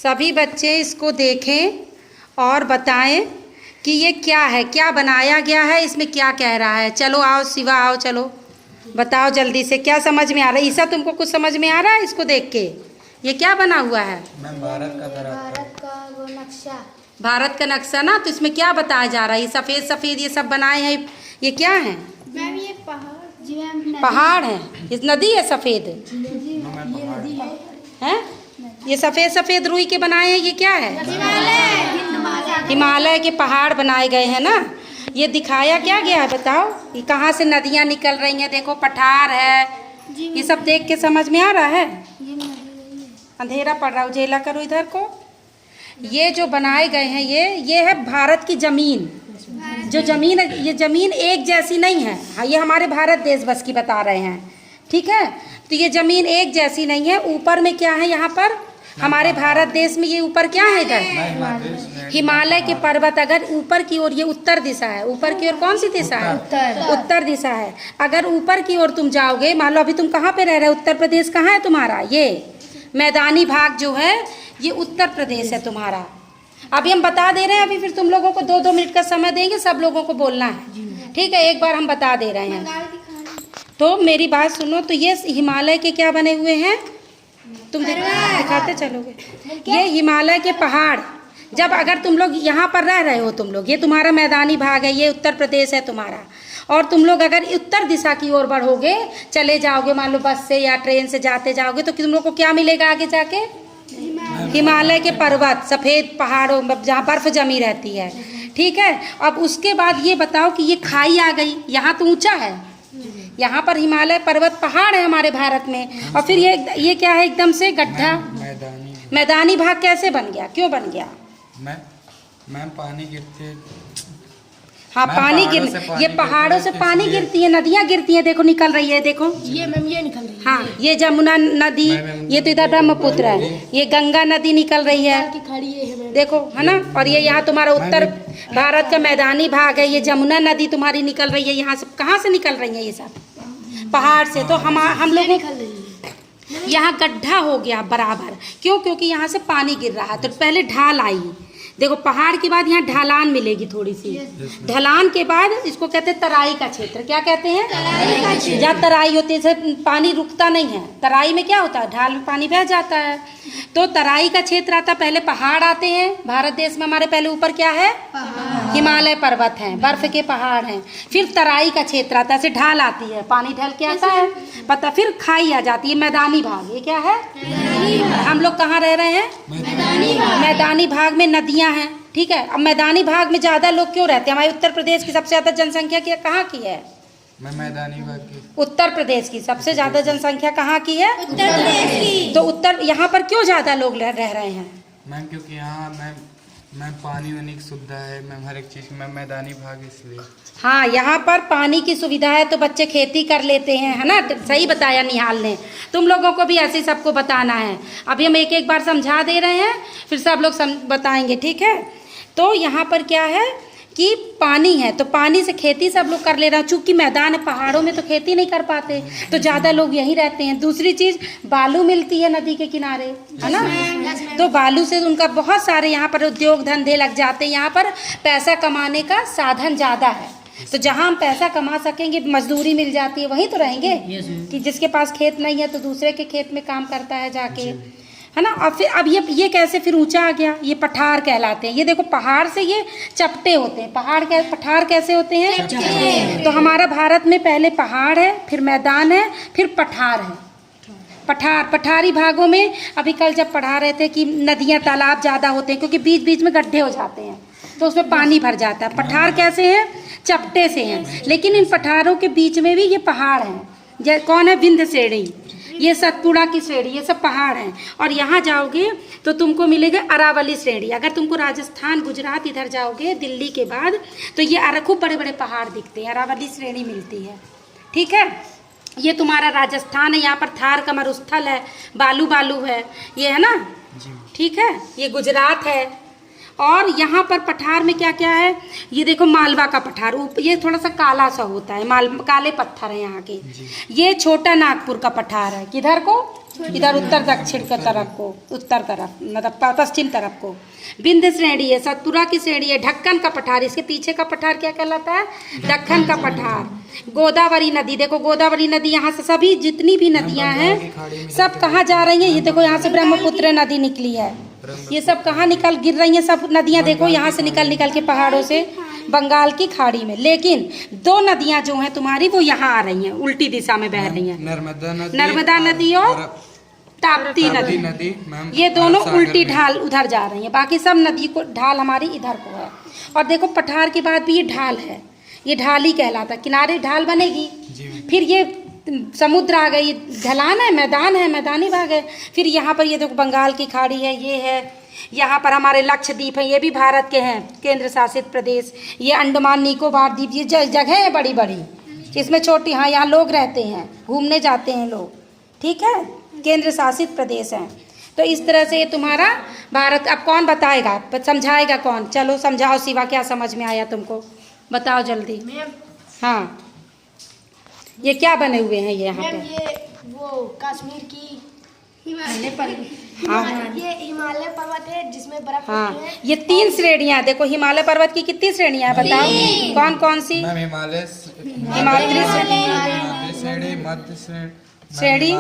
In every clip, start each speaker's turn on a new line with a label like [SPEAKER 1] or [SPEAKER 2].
[SPEAKER 1] सभी बच्चे इसको देखें और बताएं कि ये क्या है, क्या बनाया गया है, इसमें क्या कह रहा है। चलो आओ शिवा, आओ चलो बताओ जल्दी से, क्या समझ में आ रहा है। ईसा तुमको कुछ समझ में आ रहा है इसको देख के? ये क्या बना हुआ है?
[SPEAKER 2] भारत का वो नक्शा।
[SPEAKER 1] भारत का नक्शा ना, तो इसमें क्या बताया जा रहा है? ये सफ़ेद सफ़ेद ये सब बनाए हैं, ये क्या है?
[SPEAKER 2] मैम ये पहाड़ जी मैम,
[SPEAKER 1] पहाड़ है। ये नदी है सफ़ेद है। ये सफ़ेद सफ़ेद रुई के बनाए हैं, ये क्या है? हिमालय के पहाड़ बनाए गए हैं ना। ये दिखाया क्या गया है बताओ? ये कहाँ से नदियाँ निकल रही हैं, देखो पठार है, ये सब देख के समझ में आ रहा है? अंधेरा पड़ रहा है, उजेला करो इधर को। ये जो बनाए गए हैं ये है भारत की ज़मीन। जो ज़मीन है, ये ज़मीन एक जैसी नहीं है। हाँ, ये हमारे भारत देश बस की बता रहे हैं, ठीक है। तो ये ज़मीन एक जैसी नहीं है। ऊपर में क्या है यहाँ पर हमारे भारत देश में? ये ऊपर क्या है इधर? हिमालय के पर्वत। अगर ऊपर की ओर, ये उत्तर दिशा है, ऊपर की ओर कौन सी दिशा है? उत्तर दिशा है। अगर ऊपर की ओर तुम जाओगे, मान लो अभी तुम कहाँ पे रह रहे हो, उत्तर प्रदेश कहाँ है तुम्हारा? ये मैदानी भाग जो है ये उत्तर प्रदेश है तुम्हारा। अभी हम बता दे रहे हैं, अभी फिर तुम लोगों को 2-2 मिनट का समय देंगे, सब लोगों को बोलना है, ठीक है। एक बार हम बता दे रहे हैं तो मेरी बात सुनो। तो ये हिमालय के क्या बने हुए हैं, तुम दिखाते चलोगे। ये हिमालय के पहाड़। जब अगर तुम लोग यहाँ पर रह रहे हो, तुम लोग, ये तुम्हारा मैदानी भाग है, ये उत्तर प्रदेश है तुम्हारा, और तुम लोग अगर उत्तर दिशा की ओर बढ़ोगे, चले जाओगे, मान लो बस से या ट्रेन से जाते जाओगे, तो तुम लोग को क्या मिलेगा आगे जाके? हिमालय के पर्वत, सफ़ेद पहाड़ों जहाँ बर्फ जमी रहती है, ठीक है। अब उसके बाद ये बताओ कि ये खाई आ गई, यहाँ तो ऊंचा है, यहाँ पर हिमालय पर्वत पहाड़ है हमारे भारत में, और फिर ये क्या है? एकदम से गड्ढा, मैदानी भाग कैसे बन गया, क्यों बन गया?
[SPEAKER 3] मैम पानी गिरते।
[SPEAKER 1] हाँ, पानी गिर, ये पहाड़ों से पानी गिरती है, नदियाँ गिरती हैं, देखो निकल रही है, देखो
[SPEAKER 2] ये मैम ये निकल रही है।
[SPEAKER 1] हाँ, ये जमुना नदी, ये तो इधर ब्रह्मपुत्र है, ये गंगा नदी निकल रही है,
[SPEAKER 2] खड़ी है
[SPEAKER 1] देखो, है ना। और ये यहाँ तुम्हारा उत्तर भारत का मैदानी भाग है, ये जमुना नदी तुम्हारी निकल रही है। यहाँ से कहाँ से निकल रही है? ये सब पहाड़ से। तो हम लोग यहाँ गड्ढा हो गया बराबर, क्यों? क्योंकि यहाँ से पानी गिर रहा है, तो पहले ढाल आई, देखो पहाड़ के बाद यहाँ ढलान मिलेगी थोड़ी सी, ढलान के बाद इसको कहते हैं तराई का क्षेत्र। क्या कहते हैं? तराई का क्षेत्र। जहाँ तराई होती है, पानी रुकता नहीं है, तराई में क्या होता है, ढाल में पानी बह जाता है, तो तराई का क्षेत्र आता है। पहले पहाड़ आते हैं भारत देश में हमारे, पहले ऊपर क्या है? हिमालय पर्वत हैं, बर्फ के पहाड़ हैं, फिर तराई का क्षेत्र आता है, ऐसे ढाल आती है, पानी ढल के आता है, पता, फिर खाई आ जाती है, मैदानी भाग। ये क्या है? हम लोग कहाँ रह रहे हैं? मैदानी भाग में नदियाँ हैं, ठीक है। अब मैदानी भाग में ज़्यादा लोग क्यों रहते हैं? हमारे उत्तर प्रदेश की सबसे ज़्यादा जनसंख्या की कहाँ की है?
[SPEAKER 3] मैदानी भाग की।
[SPEAKER 1] उत्तर प्रदेश की सबसे ज़्यादा जनसंख्या कहाँ की है? उत्तर प्रदेश की। तो उत्तर, यहाँ पर क्यों ज़्यादा लोग रह रहे हैं?
[SPEAKER 3] मैम क्योंकि यहाँ मैम पानी वानी की सुविधा है मैम, हर एक चीज़ में मैदानी भाग इसलिए।
[SPEAKER 1] हाँ, यहाँ पर पानी की सुविधा है तो बच्चे खेती कर लेते हैं, है ना। सही बताया निहाल ने। तुम लोगों को भी ऐसे सबको बताना है। अभी हम एक एक बार समझा दे रहे हैं, फिर सब लोग बताएंगे, ठीक है। तो यहाँ पर क्या है कि पानी है, तो पानी से खेती सब लोग कर ले रहे हैं। चूँकि मैदान है, पहाड़ों में तो खेती नहीं कर पाते, तो ज़्यादा लोग यहीं रहते हैं। दूसरी चीज़, बालू मिलती है नदी के किनारे, है ना, तो बालू से उनका बहुत सारे यहाँ पर उद्योग धंधे लग जाते हैं। यहाँ पर पैसा कमाने का साधन ज़्यादा है, तो जहाँ हम पैसा कमा सकेंगे, मजदूरी मिल जाती है, वहीं तो रहेंगे। कि जिसके पास खेत नहीं है तो दूसरे के खेत में काम करता है जाके, है ना। और फिर अब ये कैसे फिर ऊंचा आ गया? ये पठार कहलाते हैं। ये देखो पहाड़ से ये चपटे होते हैं, पठार कैसे होते हैं? तो हमारा भारत में पहले पहाड़ है, फिर मैदान है, फिर पठार है। पठारी भागों में अभी कल जब पढ़ा रहे थे कि नदियाँ तालाब ज़्यादा होते हैं, क्योंकि बीच बीच में गड्ढे हो जाते हैं, तो उसमें पानी भर जाता है। पठार कैसे हैं? चपटे से हैं। लेकिन इन पठारों के बीच में भी ये पहाड़ हैं। कौन है? विंध्य श्रेणी, ये सतपुड़ा की श्रेणी, ये सब पहाड़ हैं। और यहाँ जाओगे तो तुमको मिलेगा अरावली श्रेणी। अगर तुमको राजस्थान, गुजरात इधर जाओगे दिल्ली के बाद, तो ये खूब बड़े बड़े पहाड़ दिखते हैं, अरावली श्रेणी मिलती है, ठीक है। ये तुम्हारा राजस्थान है, यहाँ पर थार का मरुस्थल है, बालू है, ये है ना, ठीक है। ये गुजरात है। और यहाँ पर पठार में क्या क्या है? ये देखो मालवा का पठार, ये थोड़ा सा काला सा होता है, काले पत्थर है यहाँ के। ये छोटा नागपुर का पठार है। किधर को? इधर उत्तर दक्षिण की तरफ को, उत्तर तरफ मतलब पश्चिम तरफ को। विंध्य श्रेणी है, सतपुरा की श्रेणी है, ढक्कन का पठार, इसके पीछे का पठार क्या कहलाता है? दक्कन का पठार। गोदावरी नदी, देखो गोदावरी नदी यहाँ से सभी जितनी भी नदियाँ हैं सब कहाँ जा रही हैं? ये देखो यहाँ से ब्रह्मपुत्र नदी निकली है, ये सब कहाँ निकल गिर रही हैं? सब नदियाँ देखो यहाँ से निकल निकल के पहाड़ों से बंगाल की खाड़ी में। लेकिन दो नदियाँ जो हैं तुम्हारी वो यहाँ आ रही हैं, उल्टी दिशा में बह रही हैं, नर्मदा नदी और ताप्ती नदी। ये दोनों उल्टी ढाल उधर जा रही हैं, बाकी सब नदी को ढाल हमारी इधर को है। और देखो पठार के बाद भी ये ढाल है, ये ढाल ही कहलाता, किनारे ढाल बनेगी, फिर ये समुद्र आ गई, ढलान है, मैदान है, मैदानी भाग है। फिर यहाँ पर ये देखो बंगाल की खाड़ी है, ये है, यहाँ पर हमारे लक्षद्वीप है, ये भी भारत के हैं केंद्र शासित प्रदेश। ये अंडमान निकोबार द्वीप, ये जगह है बड़ी बड़ी, इसमें छोटी, हाँ यहाँ लोग रहते हैं, घूमने जाते हैं लोग, ठीक है, केंद्र शासित प्रदेश हैं। तो इस तरह से ये तुम्हारा भारत। अब कौन बताएगा, समझाएगा कौन? चलो समझाओ शिवा, क्या समझ में आया तुमको, बताओ जल्दी। हाँ, ये क्या बने हुए हैं ये यहाँ पे?
[SPEAKER 2] ये वो कश्मीर की हिमालय पर्वत,
[SPEAKER 1] हाँ
[SPEAKER 2] ये हिमालय पर्वत है जिसमें बर्फ
[SPEAKER 1] हाँ,
[SPEAKER 2] होती है।
[SPEAKER 1] ये 3 श्रेणियाँ देखो, हिमालय पर्वत की कितनी श्रेणियाँ हैं बताओ? कौन कौन सी?
[SPEAKER 3] हिमालय
[SPEAKER 1] श्रेणी,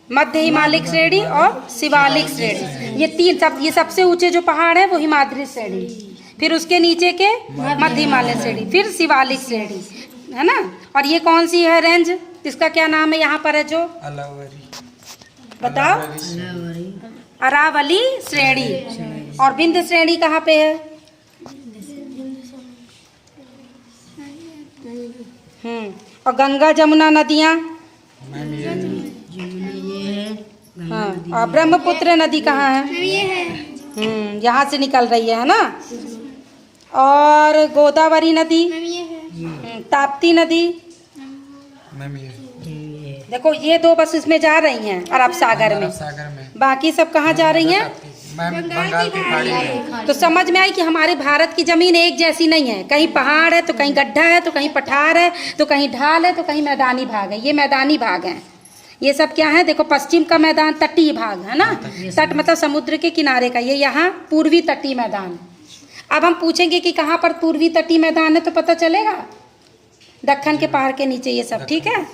[SPEAKER 1] मध्य हिमालयिक श्रेणी और शिवालिक श्रेणी, ये 3 सब। ये सबसे ऊंचे जो पहाड़ है वो हिमाद्री श्रेणी, फिर उसके नीचे के मध्य हिमालय श्रेणी, फिर शिवालिक श्रेणी, है ना। और ये कौन सी है रेंज, इसका क्या नाम है यहाँ पर है जो? बताओ। अरावली श्रेणी। और विंध्य श्रेणी कहाँ पे है? और गंगा जमुना नदियाँ, हाँ, और ब्रह्मपुत्र नदी कहाँ है?
[SPEAKER 2] ये है,
[SPEAKER 1] यहाँ से निकल रही है ना। और गोदावरी नदी,
[SPEAKER 2] ये है,
[SPEAKER 1] ताप्ती नदी, देखो ये 2 बस इसमें जा रही हैं अरब सागर में, बाकी सब कहाँ जा रही हैं?
[SPEAKER 3] बंगाल की खाड़ी में।
[SPEAKER 1] तो समझ में आई कि हमारे भारत की जमीन एक जैसी नहीं है, कहीं पहाड़ है तो कहीं गड्ढा है तो कहीं पठार है तो कहीं ढाल है तो कहीं मैदानी भाग है। ये मैदानी भाग हैं, ये सब क्या है? देखो पश्चिम का मैदान तटीय भाग है ना, तट मतलब समुद्र के किनारे का, ये यहाँ पूर्वी तटीय मैदान। अब हम पूछेंगे कि कहाँ पर पूर्वी तटीय मैदान है तो पता चलेगा, दक्कन के पहाड़ के नीचे ये सब, ठीक है।